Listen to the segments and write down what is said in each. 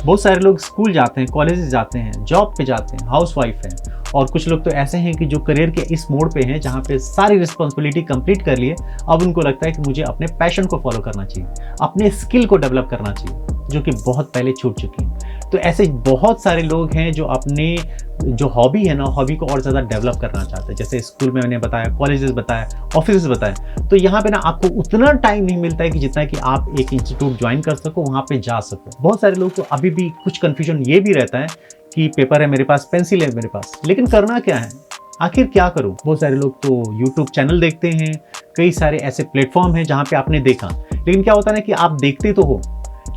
बहुत सारे लोग स्कूल जाते हैं, कॉलेजेस जाते हैं, जॉब पे जाते हैं, हाउसवाइफ हैं, और कुछ लोग तो ऐसे हैं कि जो करियर के इस मोड़ पे हैं जहाँ पे सारी रिस्पॉन्सिबिलिटी कंप्लीट कर लिए, अब उनको लगता है कि मुझे अपने पैशन को फॉलो करना चाहिए, अपने स्किल को डेवलप करना चाहिए, जो कि बहुत पहले छूट चुकी है। तो ऐसे बहुत सारे लोग हैं जो अपने जो हॉबी है ना, हॉबी को और ज़्यादा डेवलप करना चाहते हैं। जैसे स्कूल में मैंने बताया, कॉलेजेस बताया, ऑफिस बताया, तो यहाँ पे ना आपको उतना टाइम नहीं मिलता है कि जितना कि आप एक इंस्टीट्यूट ज्वाइन कर सको, वहाँ पे जा सको। बहुत सारे लोगों को अभी भी कुछ कन्फ्यूजन ये भी रहता है कि पेपर है मेरे पास, पेंसिल है मेरे पास, लेकिन करना क्या है, आखिर क्या करूं। बहुत सारे लोग तो यूट्यूब चैनल देखते हैं, कई सारे ऐसे प्लेटफॉर्म हैं जहां पे आपने देखा, लेकिन क्या होता है ना कि आप देखते तो हो,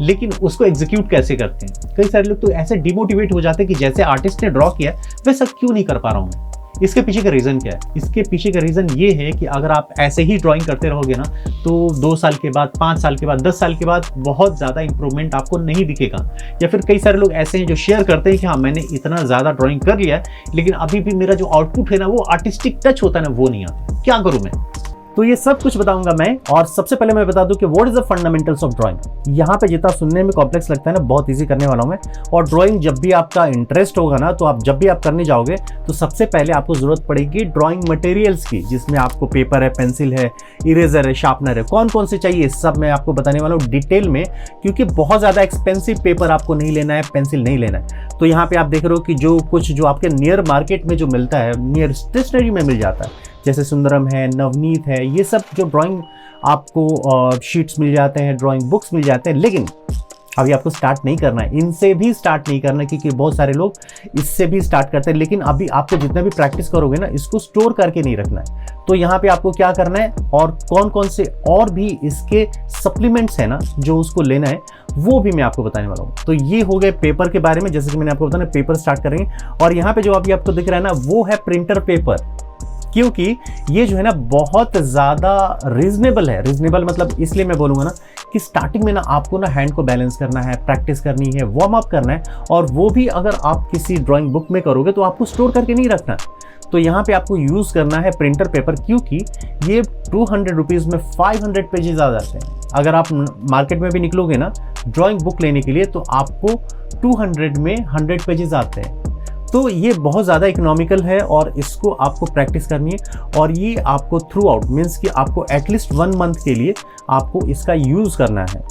लेकिन उसको एग्जीक्यूट कैसे करते हैं। कई सारे लोग तो ऐसे डिमोटिवेट हो जाते हैं कि जैसे आर्टिस्ट ने ड्रॉ किया वैसा क्यों नहीं कर पा रहा हूं मैं। इसके पीछे का रीज़न क्या है? इसके पीछे का रीज़न ये है कि अगर आप ऐसे ही ड्राइंग करते रहोगे ना, तो 2 साल के बाद, 5 साल के बाद, 10 साल के बाद बहुत ज़्यादा इंप्रूवमेंट आपको नहीं दिखेगा। या फिर कई सारे लोग ऐसे हैं जो शेयर करते हैं कि हाँ मैंने इतना ज़्यादा ड्राइंग कर लिया है, लेकिन अभी भी मेरा जो आउटपुट है ना, वो आर्टिस्टिक टच होता है ना, वो नहीं आता, क्या करूँ मैं। तो ये सब कुछ बताऊंगा मैं। और सबसे पहले मैं बता दूं कि what is the fundamentals of drawing. यहाँ पे जितना सुनने में कॉम्प्लेक्स लगता है ना, बहुत इजी करने वाला हूं मैं। और ड्राइंग जब भी आपका इंटरेस्ट होगा ना, तो आप जब भी आप करने जाओगे तो सबसे पहले आपको जरूरत पड़ेगी ड्राइंग मटेरियल्स की, जिसमें आपको पेपर है, पेंसिल है, इरेजर है, शार्पनर है, कौन कौन से चाहिए सब मैं आपको बताने वाला हूँ डिटेल में, क्योंकि बहुत ज़्यादा एक्सपेंसिव पेपर आपको नहीं लेना है, पेंसिल नहीं लेना है। तो यहाँ पे आप देख रहे हो कि जो कुछ जो आपके नियर मार्केट में जो मिलता है, नियर स्टेशनरी में मिल जाता है, जैसे सुंदरम है, नवनीत है, ये सब जो ड्राइंग आपको शीट्स मिल जाते हैं, ड्राइंग बुक्स मिल जाते हैं। लेकिन अभी आपको स्टार्ट नहीं करना है, इनसे भी स्टार्ट नहीं करना है, क्योंकि बहुत सारे लोग इससे भी स्टार्ट करते हैं। लेकिन अभी आपको जितना भी प्रैक्टिस करोगे ना, इसको स्टोर करके नहीं रखना है। तो यहाँ पे आपको क्या करना है, और कौन कौन से और भी इसके सप्लीमेंट्स है ना जो उसको लेना है, वो भी मैं आपको बताने वाला हूँ। तो ये हो गए पेपर के बारे में, जैसे कि मैंने आपको बताया पेपर स्टार्ट करेंगे। और यहाँ पे जो अभी आपको दिख रहा है ना, वो है प्रिंटर पेपर, क्योंकि ये जो है ना बहुत ज़्यादा रीजनेबल है। रीजनेबल मतलब इसलिए मैं बोलूँगा ना कि स्टार्टिंग में ना आपको ना हैंड को बैलेंस करना है, प्रैक्टिस करनी है, वार्म अप करना है, और वो भी अगर आप किसी ड्राइंग बुक में करोगे तो आपको स्टोर करके नहीं रखना। तो यहाँ पे आपको यूज़ करना है प्रिंटर पेपर, क्योंकि ये 200 रुपीज़ में 500 पेजेस आ जाते हैं। अगर आप मार्केट में भी निकलोगे ना ड्राइंग बुक लेने के लिए, तो आपको 200 में 100 पेजेस आते हैं। तो ये बहुत ज़्यादा इकोनॉमिकल है, और इसको आपको प्रैक्टिस करनी है, और ये आपको थ्रू आउट मीन्स कि आपको एटलीस्ट 1 मंथ के लिए आपको इसका यूज़ करना है।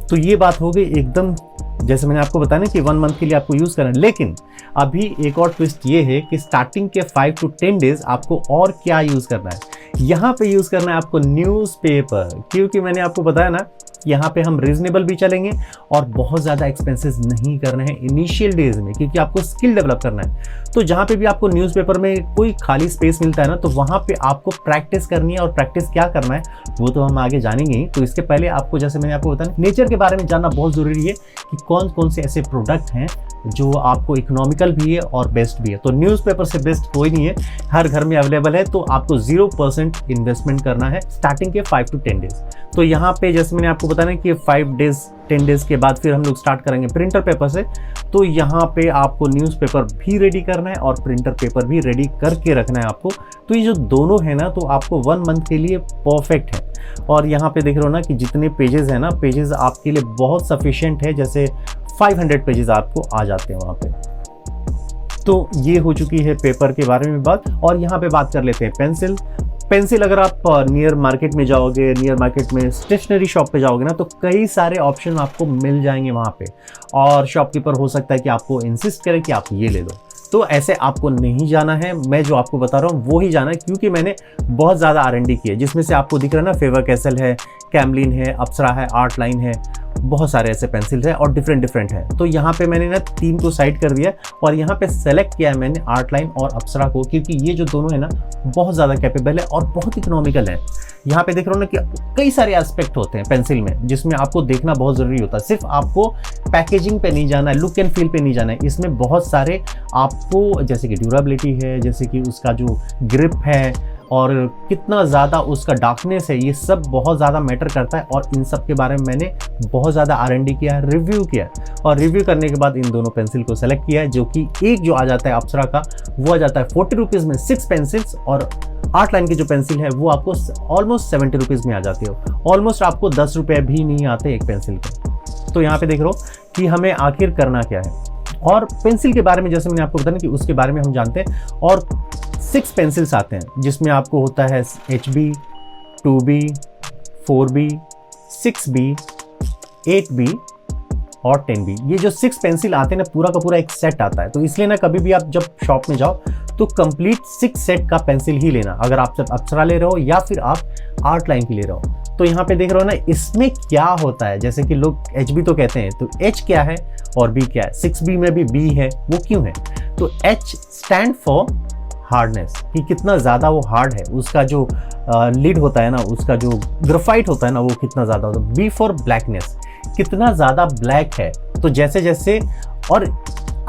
तो ये बात हो गई एकदम, जैसे मैंने आपको बताया ना कि 1 मंथ के लिए आपको यूज़ करना है। लेकिन अभी एक और ट्विस्ट ये है कि स्टार्टिंग के 5 to 10 डेज आपको और क्या यूज़ करना है। यहाँ पे यूज़ करना है आपको न्यूज़पेपर, क्योंकि मैंने आपको बताया ना यहाँ पे हम रीजनेबल भी चलेंगे और बहुत ज़्यादा एक्सपेंसेस नहीं करने हैं इनिशियल डेज में, क्योंकि आपको स्किल डेवलप करना है। तो जहाँ पे भी आपको न्यूज़पेपर में कोई खाली स्पेस मिलता है ना, तो वहाँ पे आपको प्रैक्टिस करनी है, और प्रैक्टिस क्या करना है वो तो हम आगे जानेंगे ही। तो इसके पहले आपको, जैसे मैंने आपको बताया, नेचर के बारे में जानना बहुत ज़रूरी है कि कौन कौन से ऐसे प्रोडक्ट हैं जो आपको इकोनॉमिकल भी है और बेस्ट भी है। तो न्यूज़पेपर से बेस्ट कोई नहीं है, हर घर में अवेलेबल है। तो आपको 0% इन्वेस्टमेंट करना है स्टार्टिंग के 5 to 10 डेज। तो यहाँ पे जैसे मैंने आपको बताया कि 5 डेज 10 डेज के बाद फिर हम लोग स्टार्ट करेंगे प्रिंटर पेपर से। तो यहाँ पे आपको न्यूज़पेपर भी रेडी करना है और प्रिंटर पेपर भी रेडी करके रखना है आपको। तो ये जो दोनों है ना, तो आपको 1 मंथ के लिए परफेक्ट है। और यहाँ पे देख रहे हो ना कि जितने पेजेस हैं ना, पेजेस आपके लिए बहुत सफिशिएंट है, जैसे 500 पेजेस आपको आ जाते हैं वहाँ पे। तो ये हो चुकी है पेपर के बारे में बात। और यहाँ पे बात कर लेते हैं पेंसिल। पेंसिल अगर आप नियर मार्केट में जाओगे, नियर मार्केट में स्टेशनरी शॉप पे जाओगे ना, तो कई सारे ऑप्शन आपको मिल जाएंगे वहाँ पे, और शॉपकीपर हो सकता है कि आपको इंसिस्ट करे कि आप ये ले लो। तो ऐसे आपको नहीं जाना है, मैं जो आपको बता रहा हूँ वो ही जाना है, क्योंकि मैंने बहुत ज़्यादा R&D की है, जिसमें से आपको दिख रहा है ना फेवर कैसल है, कैमलिन है, अप्सरा है, आर्ट लाइन है, बहुत सारे ऐसे पेंसिल है और डिफरेंट है। तो यहाँ पे मैंने ना 3 को साइड कर दिया, और यहाँ पे सेलेक्ट किया है मैंने आर्ट लाइन और अप्सरा को, क्योंकि ये जो दोनों है ना बहुत ज़्यादा कैपेबल है और बहुत इकोनॉमिकल है। यहाँ पे देख रहा हूँ ना कि कई सारे एस्पेक्ट होते हैं पेंसिल में, जिसमें आपको देखना बहुत ज़रूरी होता है। सिर्फ आपको पैकेजिंग पे नहीं जाना है, लुक एंड फील पे नहीं जाना है, इसमें बहुत सारे आपको, जैसे कि ड्यूरेबिलिटी है, जैसे कि उसका जो ग्रिप है, और कितना ज़्यादा उसका डार्कनेस है, ये सब बहुत ज़्यादा मैटर करता है। और इन सब के बारे में मैंने बहुत ज़्यादा R&D किया है, रिव्यू किया है, और रिव्यू करने के बाद इन दोनों पेंसिल को सेलेक्ट किया है, जो कि एक जो आ जाता है अप्सरा का, वो आ जाता है 40 रुपीज़ में 6 पेंसिल्स, और आर्ट लाइन की जो पेंसिल है वो आपको ऑलमोस्ट 70 रुपीज़ में आ जाती है। ऑलमोस्ट आपको 10 रुपये भी नहीं आते एक पेंसिल के। तो यहाँ पे देख रहे हो कि हमें आखिर करना क्या है। और पेंसिल के बारे में जैसे मैंने आपको बताया कि उसके बारे में हम जानते हैं। और 6 पेंसिल्स आते हैं जिसमें आपको होता है HB, 2B, 4B, 6B, 8B और 10B। ये जो 6 पेंसिल आते हैं ना, पूरा का पूरा एक सेट आता है। तो इसलिए ना कभी भी आप जब शॉप में जाओ तो कंप्लीट 6 सेट का पेंसिल ही लेना, अगर आप सब अप्सरा ले रहे हो या फिर आप आर्ट लाइन की ले रहे हो। तो यहाँ पे देख रहे हो ना, इसमें क्या होता है, जैसे कि लोग HB तो कहते हैं, तो H क्या है और B क्या है। 6B में भी B है, वो क्यों है? तो H स्टैंड फॉर हार्डनेस, कि कितना ज़्यादा वो हार्ड है, उसका जो लीड होता है ना, उसका जो ग्रेफाइट होता है ना, वो कितना ज़्यादा होता है। B फॉर ब्लैकनेस, कितना ज़्यादा ब्लैक है। तो जैसे जैसे और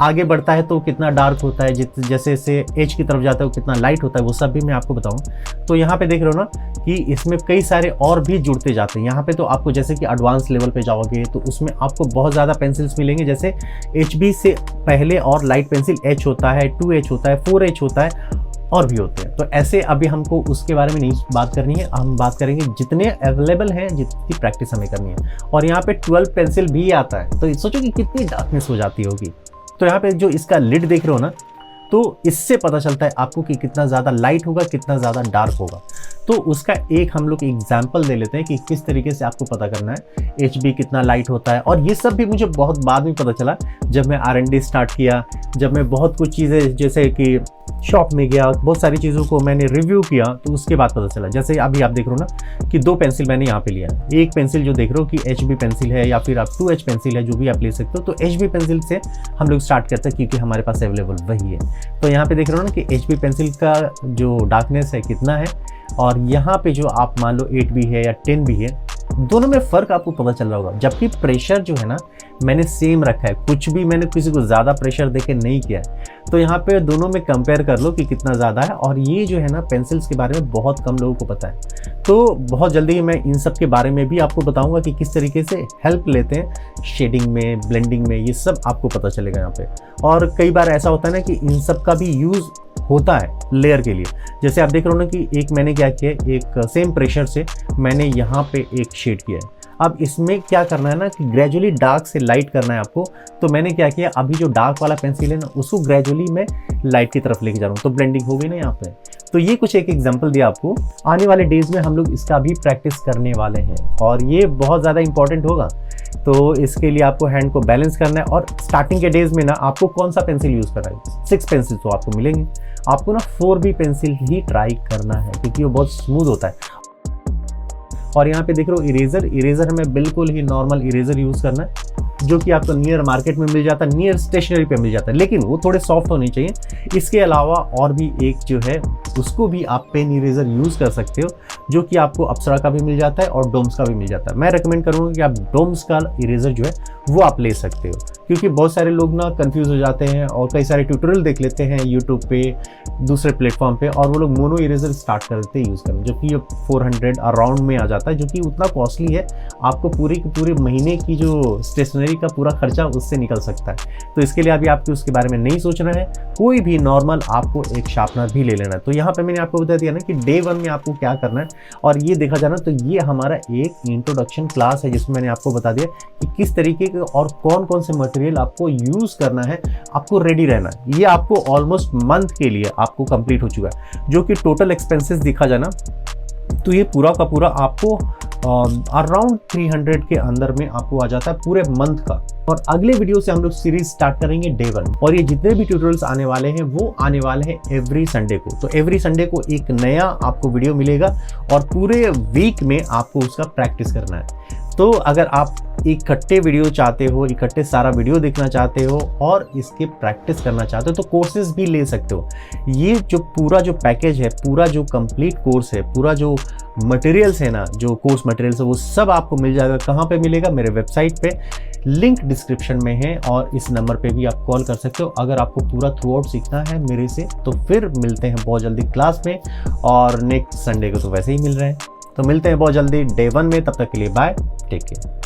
आगे बढ़ता है तो कितना डार्क होता है, जैसे जैसे एज की तरफ जाता है वो कितना लाइट होता है, वो सब भी मैं आपको बताऊं। तो यहाँ पे देख रहे हो ना कि इसमें कई सारे और भी जुड़ते जाते हैं। यहाँ पे तो आपको जैसे कि एडवांस लेवल पे जाओगे तो उसमें आपको बहुत ज़्यादा पेंसिल्स मिलेंगे। जैसे HB से पहले और लाइट पेंसिल H होता है, 2H होता है, 4H होता है और भी होते हैं। तो ऐसे अभी हमको उसके बारे में नहीं बात करनी है, हम बात करेंगे जितने अवेलेबल हैं, जितनी प्रैक्टिस हमें करनी है। और यहाँ पे 12 पेंसिल भी आता है, तो सोचो कि कितनी डार्कनेस हो जाती होगी। तो यहाँ पे जो इसका लिड देख रहे हो ना, तो इससे पता चलता है आपको कि कितना ज़्यादा लाइट होगा, कितना ज़्यादा डार्क होगा। तो उसका एक हम लोग एग्जाम्पल दे लेते हैं कि किस तरीके से आपको पता करना है HB कितना लाइट होता है। और ये सब भी मुझे बहुत बाद में पता चला, जब मैं R&D स्टार्ट किया, जब मैं बहुत कुछ चीज़ें जैसे कि शॉप में गया, बहुत सारी चीज़ों को मैंने रिव्यू किया, तो उसके बाद पता चला। जैसे अभी आप देख रहे हो ना कि 2 पेंसिल मैंने यहाँ पे लिया है। एक पेंसिल जो देख रहे हो कि HB पेंसिल है या फिर आप 2H पेंसिल है, जो भी आप ले सकते हो। तो HB पेंसिल से हम लोग स्टार्ट करते हैं क्योंकि हमारे पास अवेलेबल वही है। तो यहाँ पे देख रहे हो ना कि HB पेंसिल का जो डार्कनेस है कितना है, और यहाँ पे जो आप मान लो 8B है या 10B है, दोनों में फ़र्क आपको पता चल रहा होगा। जबकि प्रेशर जो है ना मैंने सेम रखा है, कुछ भी मैंने किसी को ज़्यादा प्रेशर देके नहीं किया है। तो यहाँ पे दोनों में कंपेयर कर लो कि कितना ज़्यादा है। और ये जो है ना पेंसिल्स के बारे में बहुत कम लोगों को पता है। तो बहुत जल्दी मैं इन सब के बारे में भी आपको बताऊंगा कि किस तरीके से हेल्प लेते हैं शेडिंग में, ब्लेंडिंग में, ये सब आपको पता चलेगा यहाँ पे। और कई बार ऐसा होता है ना कि इन सब का भी यूज़ होता है लेयर के लिए। जैसे आप देख रहे हो ना कि एक मैंने क्या किया, एक सेम प्रेशर से मैंने यहाँ पे एक शेड किया है। अब इसमें क्या करना है ना कि ग्रेजुअली डार्क से लाइट करना है आपको। तो मैंने क्या किया, अभी जो डार्क वाला पेंसिल है ना उसको ग्रेजुअली मैं लाइट की तरफ लेके जा रहा हूँ, तो ब्लेंडिंग हो गई ना यहाँ पे। तो ये कुछ एक एग्जांपल दिया आपको। आने वाले डेज में हम लोग इसका भी प्रैक्टिस करने वाले हैं और ये बहुत ज़्यादा इंपॉर्टेंट होगा। तो इसके लिए आपको हैंड को बैलेंस करना है। और स्टार्टिंग के डेज में ना आपको कौन सा पेंसिल यूज़ करना है, 6 पेंसिल तो आपको मिलेंगे, आपको ना 4B पेंसिल ही ट्राई करना है क्योंकि वो बहुत स्मूथ होता है। और यहाँ पे देख रहे हो इरेजर हमें बिल्कुल ही नॉर्मल इरेजर यूज़ करना है, जो कि आपको नियर मार्केट में मिल जाता है, नियर स्टेशनरी पे मिल जाता है, लेकिन वो थोड़े सॉफ्ट होने चाहिए। इसके अलावा और भी एक जो है उसको भी आप पेन इरेजर यूज़ कर सकते हो, जो कि आपको अप्सरा का भी मिल जाता है और डोम्स का भी मिल जाता है। मैं रेकमेंड करूँगा कि आप डोम्स का इरेजर जो है वो आप ले सकते हो, क्योंकि बहुत सारे लोग ना कंफ्यूज हो जाते हैं और कई सारे ट्यूटोरियल देख लेते हैं यूट्यूब पे, दूसरे प्लेटफॉर्म पे, और वो लोग मोनो इरेजर स्टार्ट कर देते हैं यूज़ करना, जो कि 400 अराउंड में आ जाता है, जो कि उतना कॉस्टली है। आपको पूरे महीने की जो स्टेशनरी का पूरा खर्चा उससे निकल सकता है। तो इसके लिए अभी आपको उसके बारे में नहीं सोचना है, कोई भी नॉर्मल आपको एक शार्पनर भी ले लेना है। तो यहाँ पे मैंने आपको बता दिया ना कि डे 1 में आपको क्या करना है। और ये देखा जाना तो ये हमारा एक इंट्रोडक्शन क्लास है जिसमें मैंने आपको बता दिया कि किस तरीके के और कौन कौन से मटेरियल आपको यूज़ करना है, आपको रेडी रहना है। ये आपको ऑलमोस्ट मंथ के लिए आपको कंप्लीट हो चुका है, जो कि टोटल एक्सपेंसेस दिखा जाना तो ये पूरा का पूरा आपको अराउंड 300 के अंदर में आपको आ जाता है पूरे मंथ का। और अगले वीडियो से हम लोग सीरीज स्टार्ट करेंगे डे 1, और ये जितने भी ट्यूटोरियल्स आने वाले हैं वो आने वाले हैं एवरी संडे को। तो एवरी संडे को एक नया आपको वीडियो मिलेगा और पूरे वीक में आपको उसका प्रैक्टिस करना है। तो अगर आप इकट्ठे वीडियो चाहते हो, इकट्ठे सारा वीडियो देखना चाहते हो और इसके प्रैक्टिस करना चाहते हो तो कोर्सेज भी ले सकते हो। ये जो पूरा जो पैकेज है, पूरा जो कंप्लीट कोर्स है, पूरा जो मटेरियल्स है ना, जो कोर्स मटेरियल्स है, वो सब आपको मिल जाएगा। कहाँ पे मिलेगा? मेरे वेबसाइट पे, लिंक डिस्क्रिप्शन में है, और इस नंबर पे भी आप कॉल कर सकते हो। अगर आपको पूरा थ्रू आउट सीखना है मेरे से तो फिर मिलते हैं बहुत जल्दी क्लास में, और नेक्स्ट संडे को तो वैसे ही मिल रहे हैं। तो मिलते हैं बहुत जल्दी डे 1 में। तब तक के लिए बाय, टेक केयर।